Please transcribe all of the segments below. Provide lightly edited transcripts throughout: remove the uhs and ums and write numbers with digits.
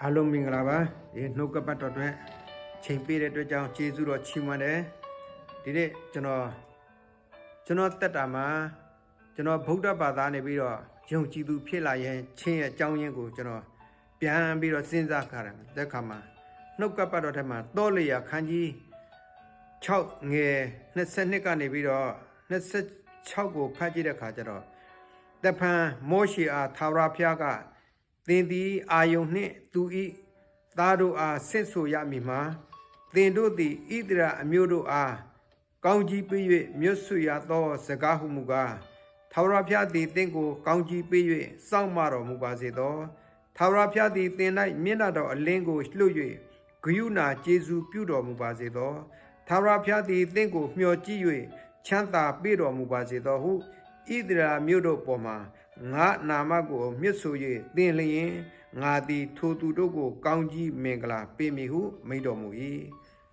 အားလုံးမင်္ဂလာပါဒီနှုတ်ကပတ်တော်အတွက်ချိန်ပေးတဲ့အတွက်ကြောင့်ကျေးဇူးတော်ချီးမွမ်းတယ်ဒီနေ့ကျွန်တော်တက်တာမှာကျွန်တော်ဗုဒ္ဓဘာသာနေပြီးတော့ယုံကြည်သူဖြစ်လာရင်ချင်းရဲ့အကြောင်းရင်းကိုကျွန်တော်ပြန်ပြီးတော့စဉ်းစားခါတယ်တဲ့ခါမှာနှုတ်ကပတ်တော်ထဲမှာတောလျာခန်းကြီး6ငယ်22ကနေပြီးတော့26ကိုဖတ်ကြည့်တဲ့ခါကျတော့တဖန်မောရှေအားသာဝရဘုရားကသင်သည်အာယုန်နှင့်သူဤသားတို့အားဆင့်ဆိုရမည်မှာသင်တို့သည်ဣသရေလအမျိုးတို့အားကောင်းကြီးပေး၍မြတ်စွာသောစကားဟုမူကားထာဝရဘုရားသည်သင်ကိုကောင်းကြီးပေး၍စောင့်မတော်မူပါစေသောထာဝရဘုရားသည်သင်၌မျက်နှာတော်အလင်းကိုလွှတ်၍ဂရုဏာကျေးဇူးပြုတော်မူပါစေသောထာဝရဘုရားသည်သင်ကိုမျှော်ကြည့်၍ချမ်းသာပေးတော်မူပါစေသောဟုဣသရေလမျိုးတို့ပေါ်မှာငါနာမကိုမြတ်ဆို၍သင်လျင်ငါသည်ထိုသူတို့ကိုကောင်းကြီးမင်္ဂလာပေးမည်ဟုမိန့်တော်မူ၏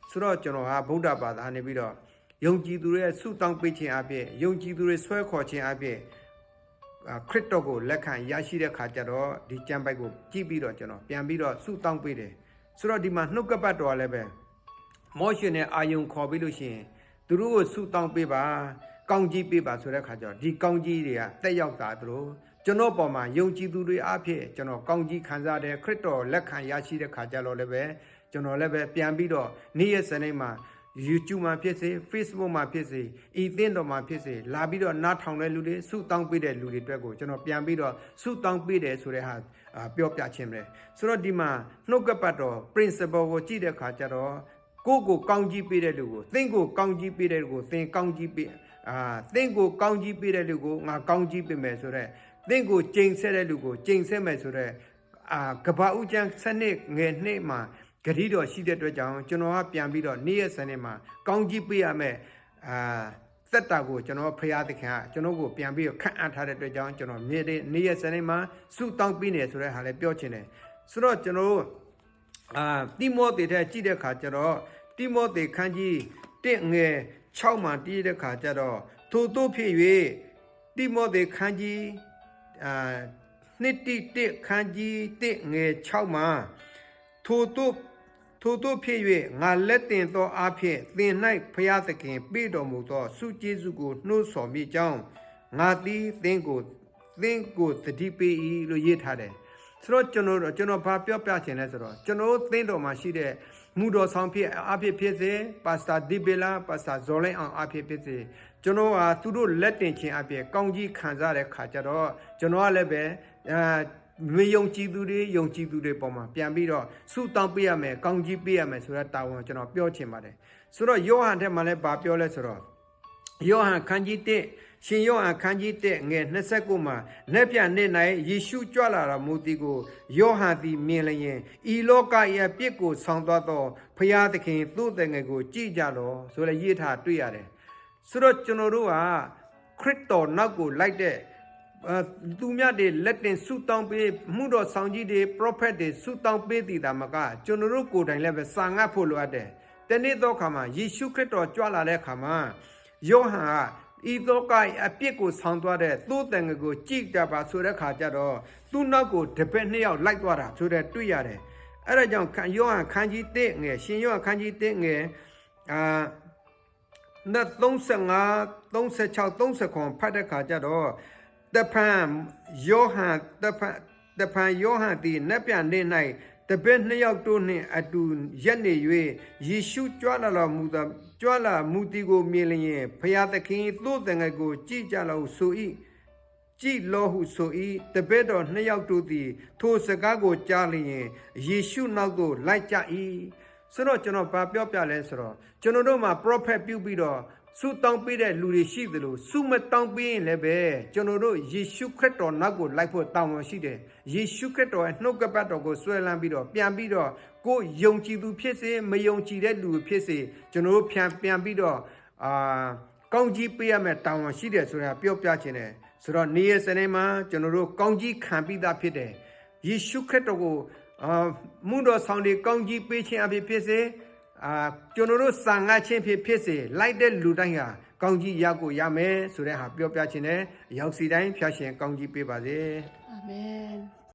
ဆိုတော့ကျွန်တော်ဟာဗုဒ္ဓဘာသာနေပြီးတော့ယုံကြည်သူတွေဆုတောင်းပေးခြင်းအပြင်ယုံကြည်သူတွေဆွဲခေါ်ခြင်းအပြင်ခရစ်တော်ကိုလက်ခံရရှိတဲ့ခါကျတော့ဒီကျမ်းပိုက်ကိုကြည့်ပြီးတော့ကျွန်တော်ပြန်ပြီးတော့ဆုတောင်းပေးတယ်ဆိုတော့ဒီမှာနှုတ်ကပတ်တော်လည်းပဲမောရှေနဲ့အာယုန်ခေါ်ပြီးလို့ရှိရင်သူတို့ကိုဆုတောင်းပေးပါကောင်းကြီးပေးပါဆိုတဲ့ခါကျတော့ဒီကောင်းကြီးတွေကတက်ရောက်တာသူတို့ကျွန်တော်ပေါ်မှာယုံကြည်သူတွေအဖြစ်ကျွန်တော်ကောင်းကြီးခံစားတဲ့ခရစ်တော်လက်ခံရရှိတဲ့ခါကျတော့လည်းပဲကျွန်တော်လည်းပဲပြန်ပြီးတော့နေ့ရက်စနေမှာ YouTube မှာဖြစ်စေ Facebook မှာဖြစ်စေဤသင်းတော်မှာဖြစ်စေလာပြီးတော့နားထောင်တဲ့လူတွေဆုတောင်းပေးတဲ့လူတွေအတွက်ကိုကျွန်တော်ပြန်ပြီးတော့ဆုတောင်းပေးတယ်ဆိုတဲ့ဟာပြောပြခြင်းပဲဆိုတော့ဒီမှာနှုတ်ကပတ်တော် principle ကိုကြည့်တဲ့ခါကျတော့ကိုကောင်းကြီးပေးတဲ့လူကိုသင်ကိုကောင်းကြီးပေးတဲ့လူကိုသင်ကောင်းကြီးပေးသင်ကိုကောင်းကြီးပေးတဲ့လူကိုငါကောင်းကြီးပေးမယ်ဆိုတော့သင်ကိုကျိန်ဆဲတဲ့လူကိုကျိန်ဆဲမယ်ဆိုတော့ကဘာဦးကျန်းစနစ်ငယ်နှစ်မှာဂတိတော်ရှိတဲ့အတွက်ကြောင့်ကျွန်တော်ကပြန်ပြီးတော့နေ့ရက်စနေမှာကောင်းကြီးပေးရမယ်သက်တာကိုကျွန်တော်ဖရာသခင်ကကျွန်တော်ကိုပြန်ပြီးတော့ခန့်အပ်ထားတဲ့အတွက်ကြောင့်ကျွန်တော်နေ့ရက်စနေမှာဆုတောင်းပေးနေဆိုတဲ့ဟာလည်းပြောချင်တယ်ဆိုတော့ကျွန်တော်တိမောသေတဲ့ကြည့်တဲ့ခါကျတော့တိမောသေခန်းကြီး1ငယ်6မှာတည်တဲ့ခါကျတော့ထို့တို့ဖြစ်၍တိမောသေခန်းကြီးနှစ်တိ1ခန်းကြီး1ငယ်6မှာထို့တို့ဖြစ်၍ငါလက်တင်သောအဖြစ်သင်၌ဖျားသခင်ပေးတော်မူသောဆုကျေးဇူးကိုနှိုးဆော်မိကြောင်းငါသည်သင်ကိုတတိပေး၏လို့ရေးထားတယ်ဆိုတော့ကျွန်တော်ဘာပြောပြချင်လဲဆိုတော့ကျွန်တော်သင်တော်မှာရှိတဲ့မူတော်ဆောင်ဖြစ်အဖြစ်ဖြစ်စေပါစတာဒီဘီလာပါစတာဇော်လိုင်းအောင်အဖြစ်ဖြစ်စေကျွန်တော်ဟာသူတို့လက်တင်ခြင်းအဖြစ်ကောင်းကြီးခံစားတဲ့ခါကျတော့ကျွန်တော်ကလည်းပဲမယုံကြည်သူတွေပေါ်မှာပြန်ပြီးတော့ဆုတောင်းပေးရမယ်ကောင်းကြီးပေးရမယ်ဆိုတဲ့တာဝန်ကျွန်တော်ပြောချင်ပါတယ်ဆိုတော့ယောဟန်ထဲမှာလည်းဗာပြောလဲဆိုတော့ယောဟန်ခန်းကြီး1ရှင်ယောဟန်ခန်းကြီး1ငယ်29မှာလက်ပြနေ၌ယေရှုကြွလာတော်မူသည်ကိုယောဟန်သည်မြင်လျင်ဤလောက၏အပြစ်ကိုဆောင်သွားသောဖျားသခင်သူ့တငယ်ကိုကြည်ကြလောဆိုလည်းရေးထားတွေ့ရတယ်ဆိုတော့ကျွန်တော်တို့ကခရစ်တော်နောက်ကိုလိုက်တဲ့သူများတွေလက်တင်ဆုတောင်းပေးမှုတော်ဆောင်ကြီးတွေ prophet တွေဆုတောင်းပေးတည်တာမကကျွန်တော်တို့ကိုယ်တိုင်လည်းပဲစာငတ်ဖို့လိုအပ်တယ်တနေ့သောအခါမှာယေရှုခရစ်တော်ကြွလာတဲ့အခါမှာယောဟန်ကဤသောကအပြစ်ကိုဆောင်သွားတဲ့သို့တန်ငယ်ကိုကြည်ကြပါဆိုတဲ့ခါကျတော့သူ့နောက်ကိုတပည့်2ယောက်လိုက်သွားတာဆိုတဲ့တွေ့ရတယ်အဲ့ဒါကြောင့်ယောဟန်ခန်းကြီး1ငယ်ရှင်ယောဟန်ခန်းကြီး1ငယ်35 36 39ဖတ်တဲ့ခါကျတော့တဖန်ယောဟန်သည်နတ်ပြန်နေ၌တပည့်2ယောက်တို့နှင့်အတူရက်နေ၍ယေရှုကြွလာမှုသည်ကိုမြင်လျင်ဖျားသခင်သို့တငယ်ကိုကြည်ကြလောဟုဆို၏ကြည်လောဟုဆို၏တပည့်တော်2ယောက်တို့သည်ထိုစကားကိုကြားလျင်ယေရှုနောက်သို့လိုက်ကြ၏ဆိုတော့ကျွန်တော်ဘာပြောပြလဲဆိုတော့ကျွန်တော်တို့မှာ prophet ပြုပြီးတော့ဆုတောင်းပေးတဲ့လူတွေရှိသလိုဆုမတောင်းပေးရင်လည်းပဲကျွန်တော်တို့ယေရှုခရစ်တော်နောက်ကိုလိုက်ဖို့တာဝန်ရှိတယ်ယေရှုခရစ်တော်ရဲ့နှုတ်ကပတ်တော်ကိုဆွဲလန်းပြီးတော့ပြန်ပြီးတော့ကိုယုံကြည်သူဖြစ်စေမယုံကြည်တဲ့လူဖြစ်စေကျွန်တော်တို့ပြန်ပြီးတော့ကောင်းကြီးပေးရမယ့်တာဝန်ရှိတယ်ဆိုတာပြောပြခြင်းတယ်ဆိုတော့နေ့ရက်စနေမှာကျွန်တော်တို့ကောင်းကြီးခံပြီးသားဖြစ်တယ်ယေရှုခရစ်တော်ကိုမှုတော်ဆောင်တွေကောင်းကြီးပေးခြင်းအဖြစ်ဖြစ်စေကျွန်တော်တို့စာငတ်ခြင်းဖြစ်စေလိုက်တဲ့လူတိုင်းဟာကောင်းကြီးရကိုရမယ်ဆိုတဲ့ဟာပြောပြခြင်းနဲ့ရောက်စီတိုင်းဖျားရှင်ကောင်းကြီးပေးပါစေအာမင်